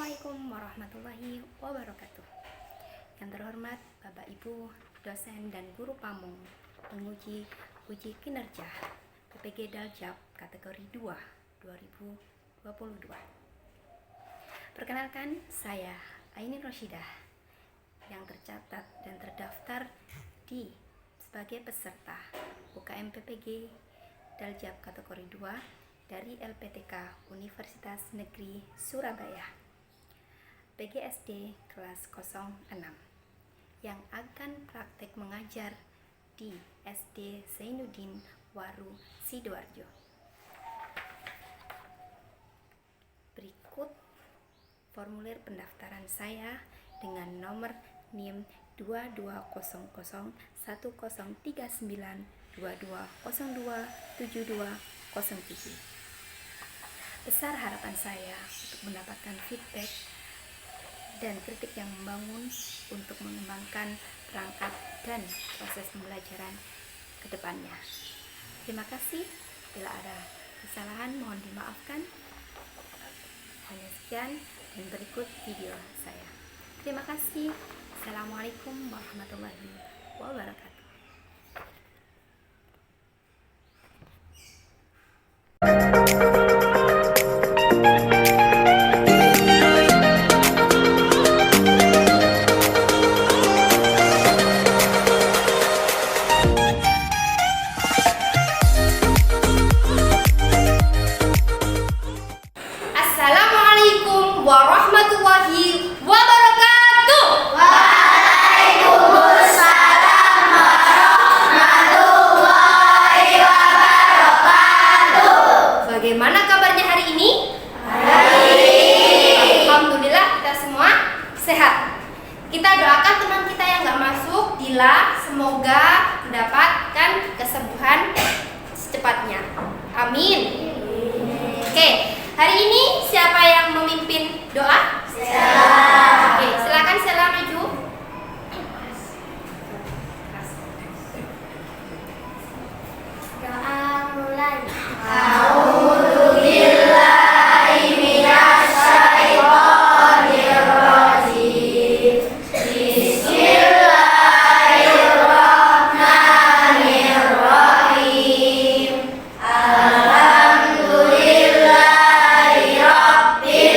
Assalamualaikum warahmatullahi wabarakatuh. Yang terhormat Bapak Ibu, dosen dan guru pamong, penguji uji kinerja PPG Daljab kategori 2 2022. Perkenalkan, saya Aini Roshidah yang tercatat dan terdaftar sebagai peserta UKM PPG Daljab kategori 2 dari LPTK Universitas Negeri Surabaya, PGSD kelas 06, yang akan praktek mengajar di SD Zainuddin Waru Sidoarjo. Berikut formulir pendaftaran saya dengan nomor NIM 2201103922027207. Besar harapan saya untuk mendapatkan feedback dan kritik yang membangun untuk mengembangkan perangkat dan proses pembelajaran ke depannya. Terima kasih. Bila ada kesalahan mohon dimaafkan. Hanya sekian dan berikut video saya. Terima kasih. Assalamualaikum warahmatullahi wabarakatuh. Assalamualaikum warahmatullahi wabarakatuh. Waalaikumsalam warahmatullahi wabarakatuh. Bagaimana kabarnya hari ini? Baik. Alhamdulillah kita semua sehat. Kita doakan teman kita yang gak masuk, Dila, semoga mendapatkan kesembuhan secepatnya. Amin. Oke, hari ini siapa yang memimpin doa? Oke, silakan Sela maju. Doa mulai. A'udzubillahi minasyaitonir rajim. Bismillahirrahmanirrahim. Alhamdulillahi rabbil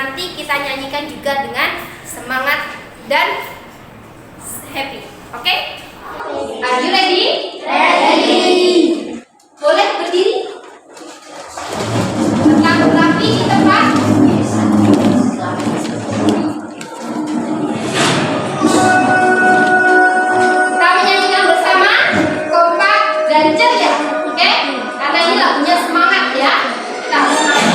nanti kita nyanyikan juga dengan semangat dan happy. Oke? Are you ready? Ready. Boleh berdiri? Tetap rapi di tempat. Kita menyanyikan bersama, kompak dan ceria. Oke? Karena ini lagunya semangat ya. Kita semangat.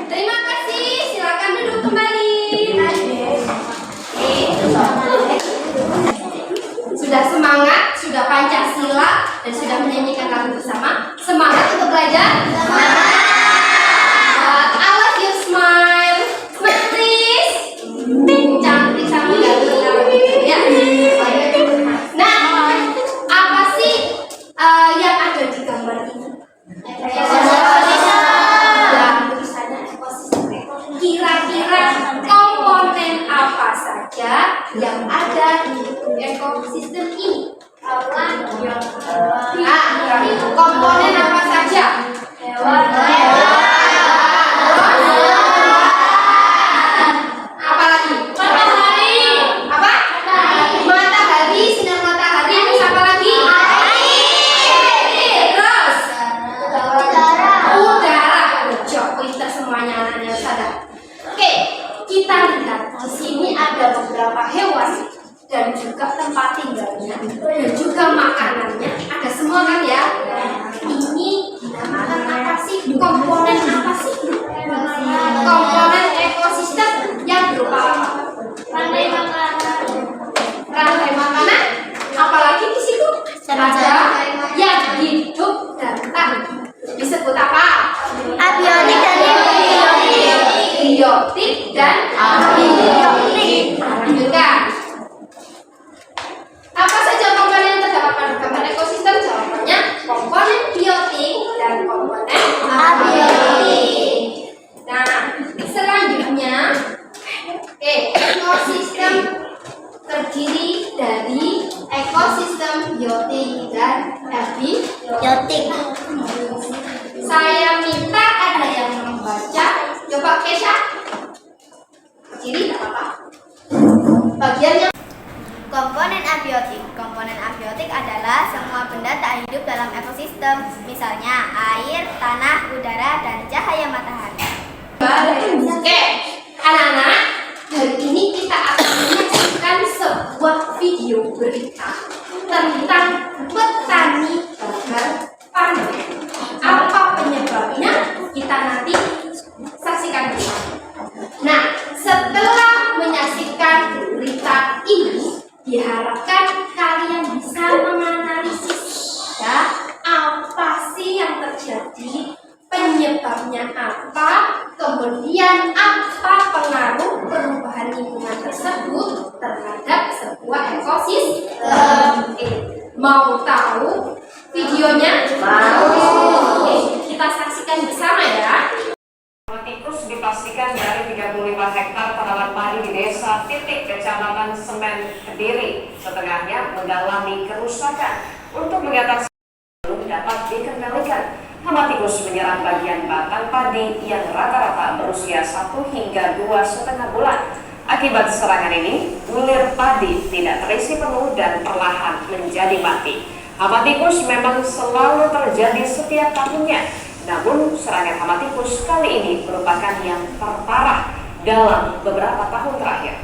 Terima kasih, silakan duduk kembali. Sudah semangat, sudah Pancasila, dan sudah menyanyikan lagu bersama. Semangat untuk belajar. I love you, smile. Smile please. Cantik sama ganteng ya. Nah, apa sih yang ada di gambar ini? Kira-kira komponen apa saja yang ada di ekosistem ini? Komponen apa saja? Apa lagi? Matahari. Apa? Matahari, sinar matahari. Terus apa lagi? Air. Terus? Udara. Jok, pintar semuanya anaknya sadar. Oke, kita lihat di sini ada beberapa hewan dan juga tempat tinggalnya dan juga makanannya. Ada semua kan ya? Ini dinamakan apa sih? Komponen apa sih? Komponen ekosistem yang berupa apa? Rantai makanan. Rantai makanan. Apalagi di situ ada yang hidup dan tak. Disebut apa? Abiotik dan abiotik. Biotik dan abiotik. Lanjutkan. Apa saja komponen yang terdapat pada gambar ekosistem? Jawabannya komponen biotik dan komponen abiotik. Nah, selanjutnya, ekosistem terdiri dari ekosistem biotik dan abiotik. benda tak hidup dalam ekosistem, misalnya air, tanah, udara, dan cahaya matahari. Oke, anak-anak, hari ini kita akan menyaksikan sebuah video berita tentang petani gagal panen. Apa penyebabnya? Kita nanti saksikan bersama. Nah, setelah menyaksikan berita ini, diharapkan kalian bisa menganalisis ya, apa sih yang terjadi, penyebabnya apa, kemudian apa pengaruh perubahan lingkungan tersebut terhadap sebuah ekosistem. Mau tahu videonya? Mau. Oke, kita saksikan bersama ya. Tikus dipastikan dari 35 hektar tanaman padi di desa Titik, Kecamatan Semen, Kediri, setengahnya mengalami kerusakan. Untuk mengatasi belum dapat dikendalikan, hama tikus menyerang bagian batang padi yang rata-rata berusia 1 hingga 2,5 bulan. Akibat serangan ini, bulir padi tidak terisi penuh dan perlahan menjadi mati. Hama tikus memang selalu terjadi setiap tahunnya. Namun, serangan hama tikus kali ini merupakan yang terparah dalam beberapa tahun terakhir.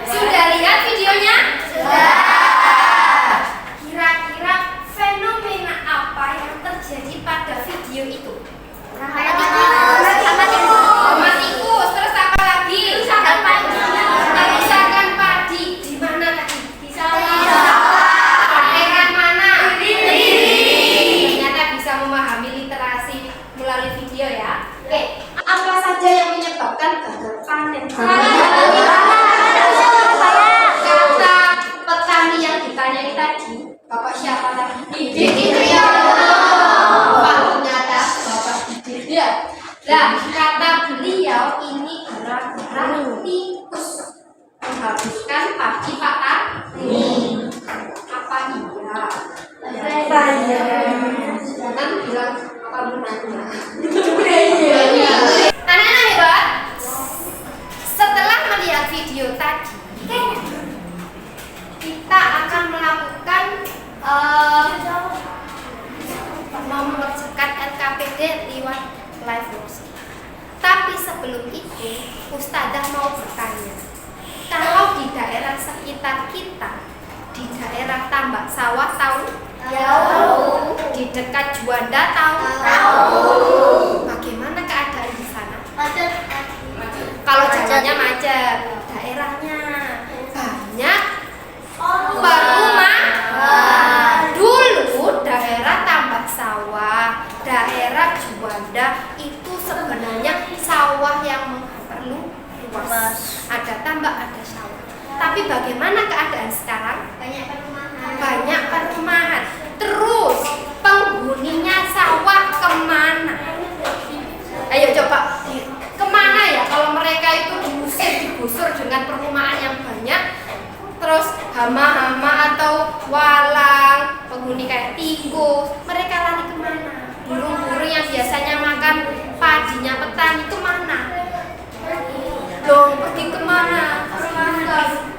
Sudah lihat videonya? Sudah. Kira-kira fenomena apa yang terjadi pada video itu? Hama tikus, terus apa lagi? Kerusakan padi. Di mana tadi? Di daerah mana? Ternyata bisa memahami literasi melalui video ya. Oke, apa saja yang menyebabkan gagal panen? Kata petani yang ditanyai tadi, Bapak siapa tadi? Didik ya. Kalau nyata Bapak Didik ya. Nah, kata beliau ini gara-gara tikus menghabiskan padi Pak Tani. Apa iya? Jangan bilang apa menanya. Anak-anak hebat. Setelah melihat video tadi, kita akan melakukan mengerjakan LKPD lewat live workshop. Tapi sebelum itu, Ustazah mau bertanya, kalau di daerah sekitar kita, di daerah tambak sawah tahu? Tahu. Di dekat Juanda tahu? Tahu. Bagaimana keadaan di sana? Macet. Kalau jalannya macet, daerahnya banyak perumahan. Dulu daerah tambak sawah, daerah Juanda itu sebenarnya sawah yang perlu luas. Ada tambak, ada sawah. Tapi bagaimana keadaan sekarang? Banyak perumahan. Banyak perumahan. Terus penghuninya sawah kemana? Ayo coba kemana ya kalau mereka itu diusir, digusur dengan perumahan yang banyak, terus hama-hama atau walang, penghuni kayak tikus, mereka lari kemana? Burung-burung yang biasanya makan padinya petani itu mana? Loh, pergi kemana?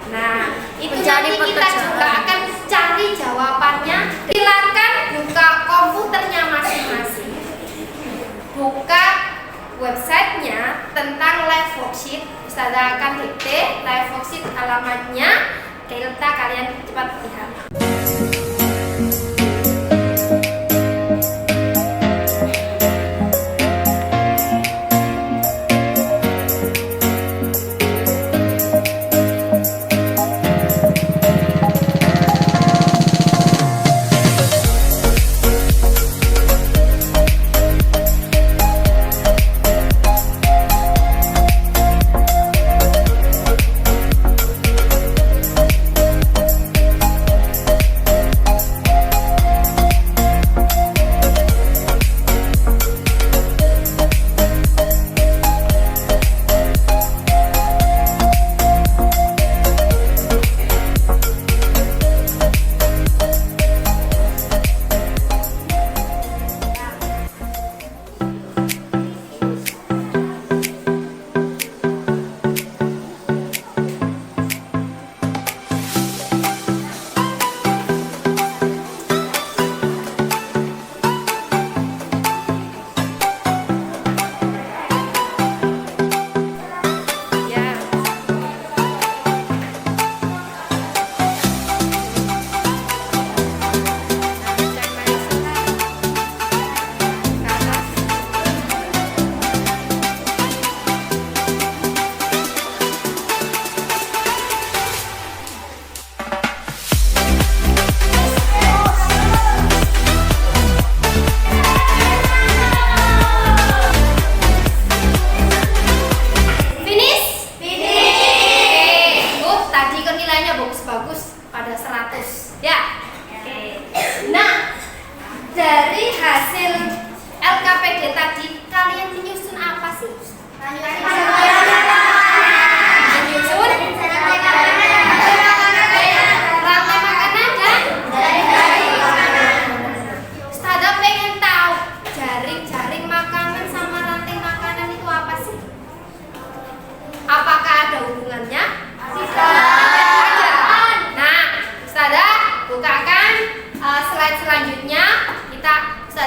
Nah, itu nanti kita juga akan cari jawabannya. Silakan buka komputernya masing-masing, buka websitenya tentang live worksheet. Ustazah akan dikte live worksheet alamatnya. Kita kalian cepat lihat.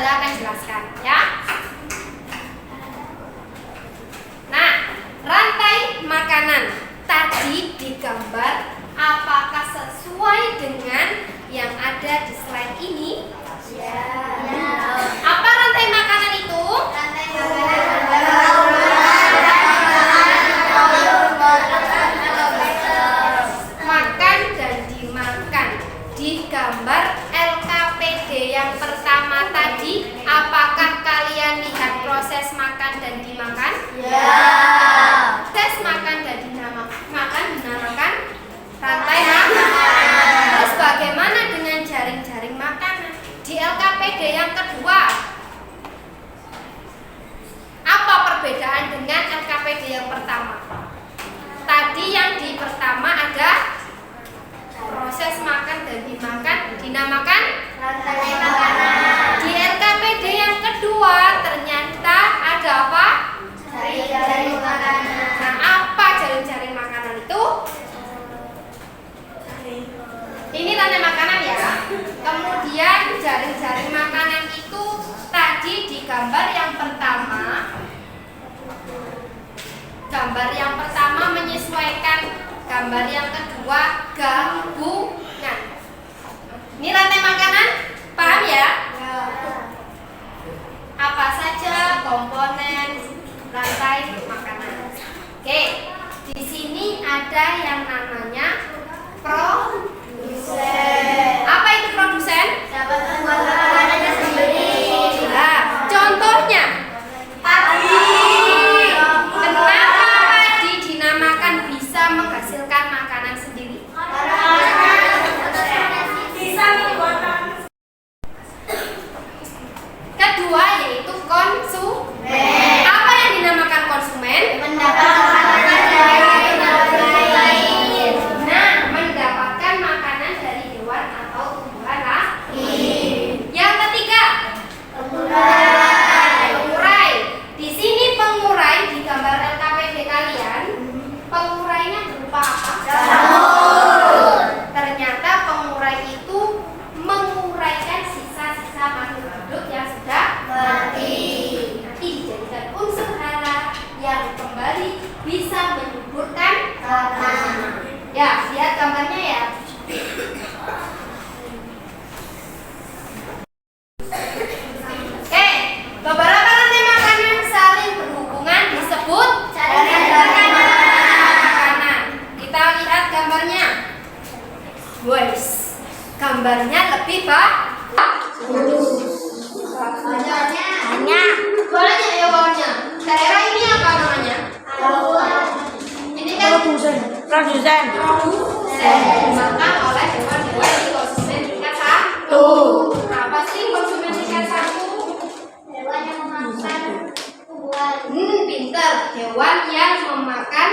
Ustazah akan jelaskan ya. Nah, rantai makanan tadi digambar apakah sesuai dengan yang ada di slide ini? Ya. Apa rantai makanan itu? Rantai Makan dan dimakan. Digambar LKPD yang pertama tadi, apakah kalian lihat proses makan dan dimakan? Ya. Proses makan dan dinamakan rantai makanan. Terus bagaimana dengan jaring-jaring makanan? Di LKPD yang kedua, apa perbedaan dengan LKPD yang pertama? Tadi yang di pertama ada proses makan dan dinamakan rantai makanan. Di LKPD yang kedua ternyata ada apa? Jaring-jaring makanan. Nah, apa jaring-jaring makanan itu? Ini rantai makanan ya. Kemudian jaring-jaring makanan itu tadi di gambar yang pertama. Gambar yang pertama menyesuaikan gambar yang kedua gabungan. Ini rantai makanan, paham ya? Apa saja komponen rantai makanan? Oke, di sini ada yang namanya produsen. Apa itu produsen? Dapat membuat makanannya sendiri. Nah, contohnya kenapa padi dinamakan bisa menghasilkan makanan sendiri? Kedua yaitu konsumen. Apa yang dinamakan konsumen? Mendapatkan makanan dari hewan lain. Nah, mendapatkan makanan dari hewan atau tumbuhan lain. Yang ketiga, pengurai. Di sini pengurai di gambar LKPD kalian, pengurainya berupa apa? Ternyata pengurai itu menguraikan sisa-sisa makhluk hidup yang sudah Mati. Nanti dijadikan unsur hara yang kembali bisa menyuburkan tanah. Ya, lihat gambarnya ya. Oke, beberapa rantai makanan saling berhubungan disebut Jaring-jaring makanan. Kita lihat gambarnya. Guys, gambarnya lebih Banyak. banyak ya bawahnya. Daerah ini apa namanya? Ini kan Produsen. dimakan oleh hewan-hewan di konsumen tingkat 1. Apa sih konsumen tingkat 1? Hewan yang memakan tumbuhan. Pintar. Hewan yang memakan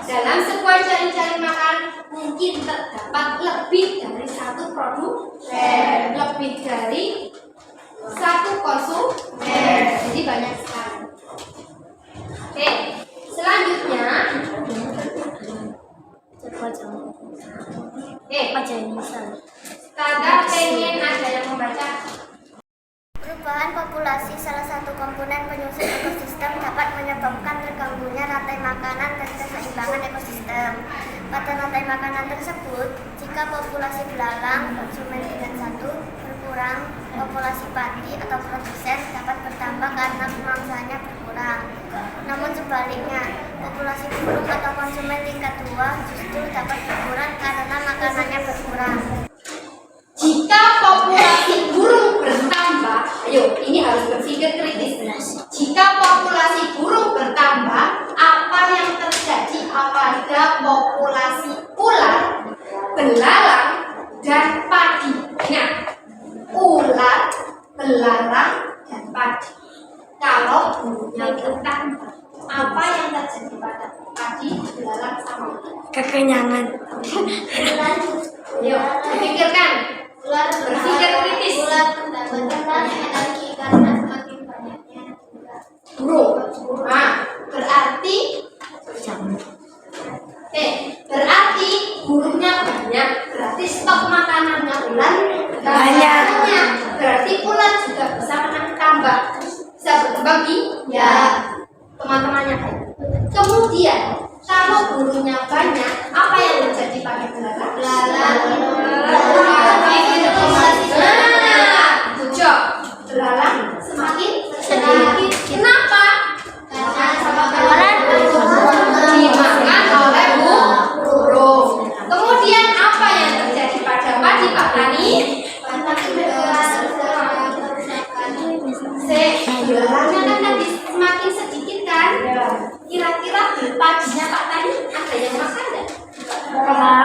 dalam sebuah jaring-jaring makan mungkin terdapat lebih dari satu produsen, lebih dari satu konsumen. Jadi banyak sekali. Oke, selanjutnya. Ustazah pengen ada yang membaca. Perubahan populasi salah satu komponen penyusun ekosistem dapat menyebabkan terganggunya rantai makanan dan keseimbangan ekosistem. Pada rantai makanan tersebut, jika populasi belalang konsumen tingkat 1 berkurang, populasi padi atau produsen dapat bertambah karena pemangsanya berkurang. Namun sebaliknya, populasi burung atau konsumen tingkat 2 justru dapat berkurang karena makanannya berkurang. Jika populasi burung bertambah, ayo ini harus berpikir kritis. Jika populasi burung bertambah, apa yang terjadi pada populasi ular, belalang, dan padi? Ingat, ular, belalang, dan padi. Kalau burungnya bertambah, apa yang terjadi pada padi, belalang, sama ular? Kekenyangan. Ayo, pikirkan. Ular Berpikir kritis. Ular mendapatkan banyak energi karena semakin banyaknya Burung. Nah, berarti berarti burungnya banyak. Berarti stok makanannya ular Banyak. Berarti ular Kalau burungnya banyak, apa yang terjadi pada belalang? Tujuh. Belalang semakin sedikit. Kenapa? Dimakan oleh burung. Kemudian apa yang terjadi pada padi Pak Tani? Belalangnya kan tadi semakin sedikit kan? Kira-kira padinya Pak Tani ada yang makan nggak?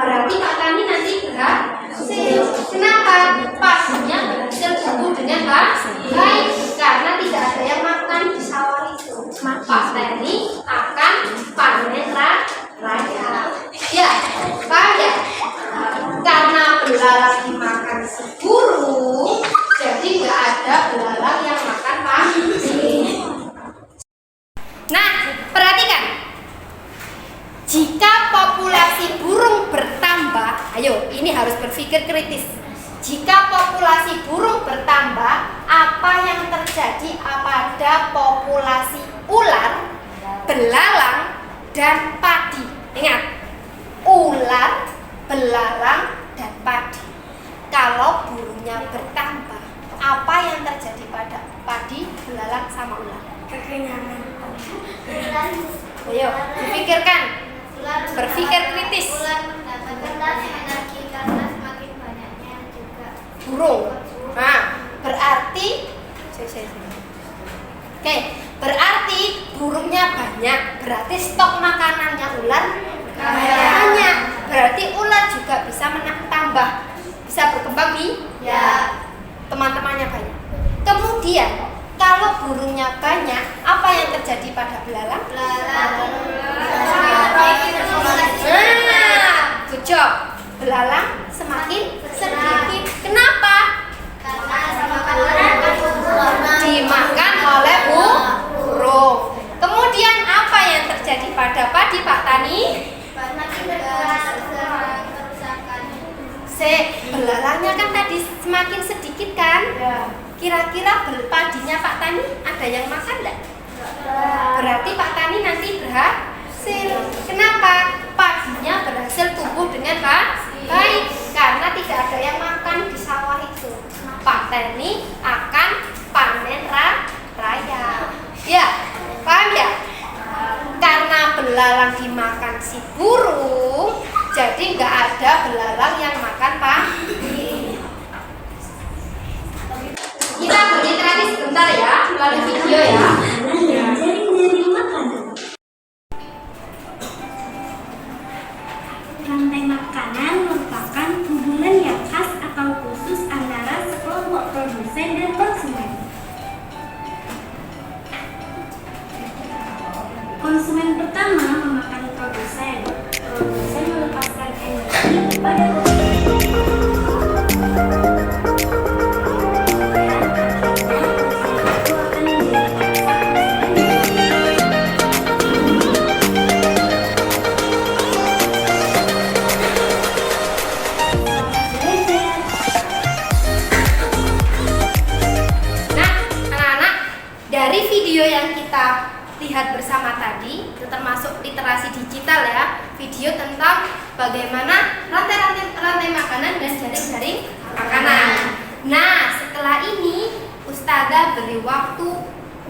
Berarti Pak Tani nanti berhasil. Kenapa? Padinya berhasil tumbuh dengan baik karena tidak ada yang makan di sawah itu. Pak Tani akan panen raya. Ya, paham ya? Karena belalang dimakan si burung, jadi nggak ada belalang yang makan padi. Nah, perhatikan. Jika populasi burung bertambah, ayo ini harus berpikir kritis. Jika populasi burung bertambah, apa yang terjadi pada populasi ular, belalang, dan padi? Ingat, ular, belalang, dan padi. Kalau burungnya bertambah, apa yang terjadi pada padi, belalang, sama ular? Kekenyangan. Ayo, dipikirkan. Berpikir kritis. Energi karena semakin banyaknya juga Burung. Nah, berarti Oke, berarti burungnya banyak, berarti stok makanannya ular banyak. Berarti ular juga bisa tambah, bisa berkembang teman-temannya banyak. Kemudian, kalau burungnya banyak, apa yang terjadi pada belalang? Good job. Belalang semakin sedikit. Kenapa? Dimakan oleh burung. Kemudian apa yang terjadi pada padi Pak Tani? Belalangnya kan tadi semakin sedikit kan? Kira-kira padinya Pak Tani ada yang makan enggak? Berarti Pak Tani nanti berhasil. Kenapa? Padinya berhasil tumbuh dengan baik karena tidak ada yang makan di sawah itu. Pak Tani akan panen raya. Ya, paham ya? Karena belalang dimakan si burung, jadi nggak ada belalang yang makan padi. Kita berinteraksi sebentar ya, melalui video ya. Rantai makanan merupakan hubungan yang khas atau khusus antara sekelompok produsen dan konsumen. Konsumen pertama memakan produsen. Produsen melepaskan energi kepada dari video yang kita lihat bersama tadi, itu termasuk literasi digital ya, video tentang bagaimana rantai makanan dan jaring-jaring makanan. Nah, setelah ini Ustazah beri waktu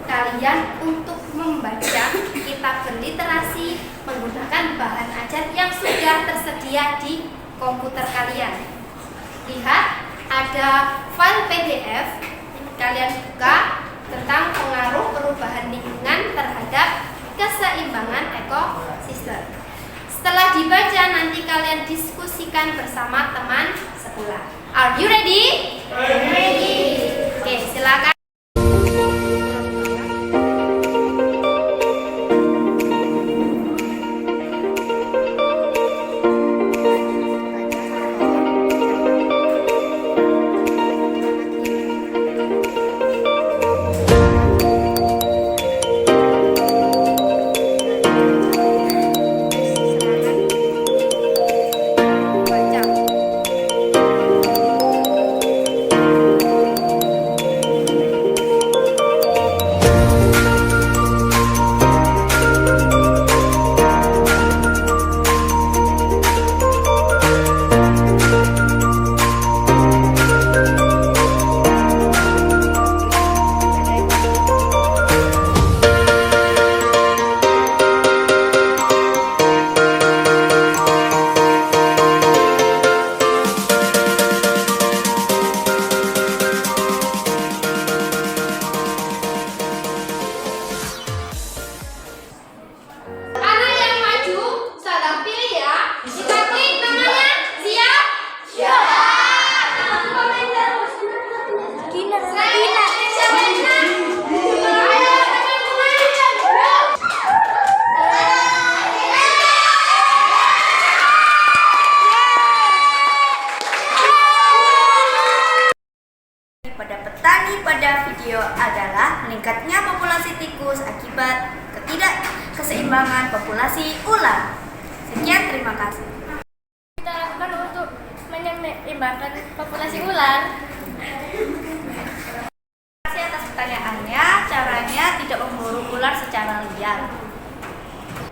kalian untuk membaca kitab berliterasi menggunakan bahan ajar yang sudah tersedia di komputer kalian. Lihat, ada file PDF, kalian buka tentang pengaruh perubahan lingkungan terhadap keseimbangan ekosistem. Setelah dibaca, nanti kalian diskusikan bersama teman sekolah. Are you ready? Ready. Oke, silakan. video adalah meningkatnya populasi tikus akibat ketidakkeseimbangan populasi ular. Sekian, terima kasih. Kita lakukan untuk menyeimbangkan populasi ular. Terima kasih atas pertanyaannya. Caranya tidak memburu ular secara liar.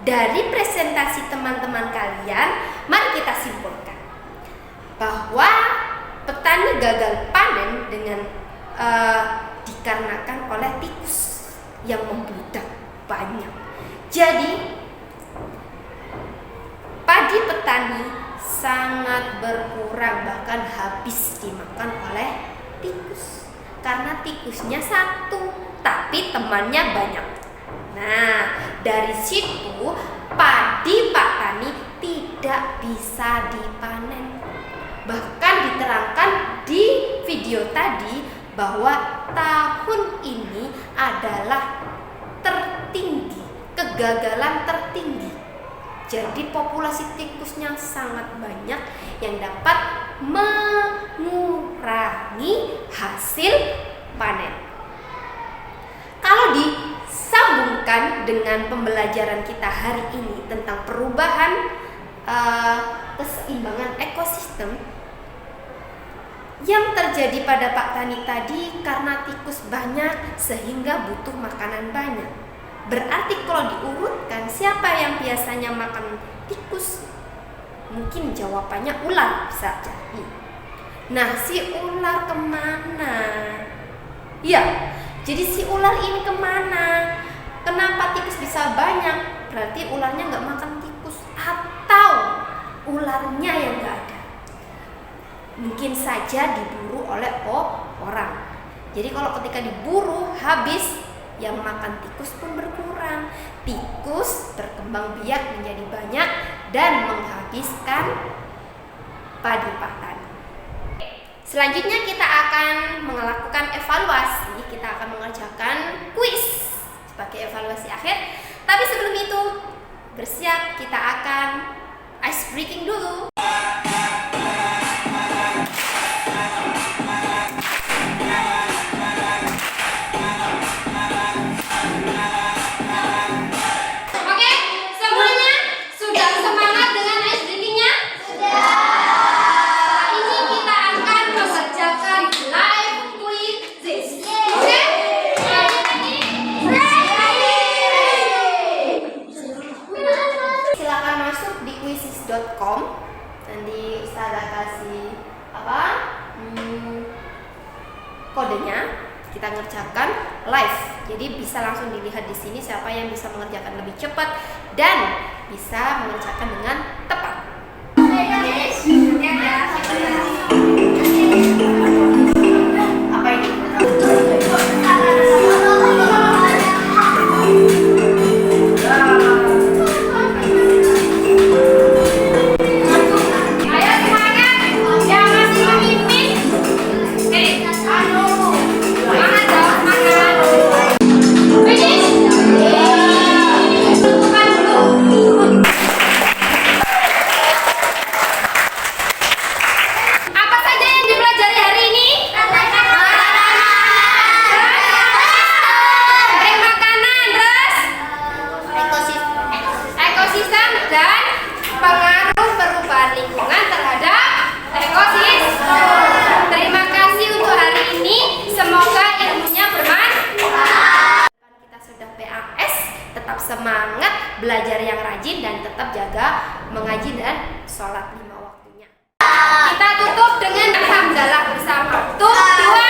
Dari presentasi teman-teman kalian, mari kita simpulkan bahwa petani gagal panen dengan dikarenakan oleh tikus yang membludak banyak. Jadi padi petani sangat berkurang, bahkan habis dimakan oleh tikus karena tikusnya satu tapi temannya banyak. Nah, dari situ padi Pak Tani tidak bisa dipanen. Bahkan diterangkan di video tadi bahwa tahun ini adalah tertinggi, kegagalan tertinggi. Jadi populasi tikusnya sangat banyak yang dapat mengurangi hasil panen. Kalau disambungkan dengan pembelajaran kita hari ini tentang perubahan keseimbangan ekosistem yang terjadi pada Pak Tani tadi, karena tikus banyak sehingga butuh makanan banyak. Berarti kalau diurutkan siapa yang biasanya makan tikus? Mungkin jawabannya ular bisa jadi. Nah, si ular kemana? Ya, jadi si ular ini kemana? Kenapa tikus bisa banyak? Berarti ularnya nggak makan tikus, atau ularnya yang nggak ada. Mungkin saja diburu oleh orang. Jadi kalau ketika diburu habis, yang makan tikus pun berkurang. Tikus berkembang biak menjadi banyak dan menghabiskan padi Pak Tani. Selanjutnya kita akan melakukan evaluasi. Kita akan mengerjakan kuis sebagai evaluasi akhir. Tapi sebelum itu, bersiap, kita akan ice breaking dulu. Nanti Ustazah kasih kodenya, kita ngerjakan live. Jadi bisa langsung dilihat di sini siapa yang bisa mengerjakan lebih cepat dan bisa mengerjakan dengan tepat. Apa ini? Semangat, belajar yang rajin, dan tetap jaga mengaji dan sholat 5 waktunya. Kita tutup dengan hamdalah bersama. 1, 2,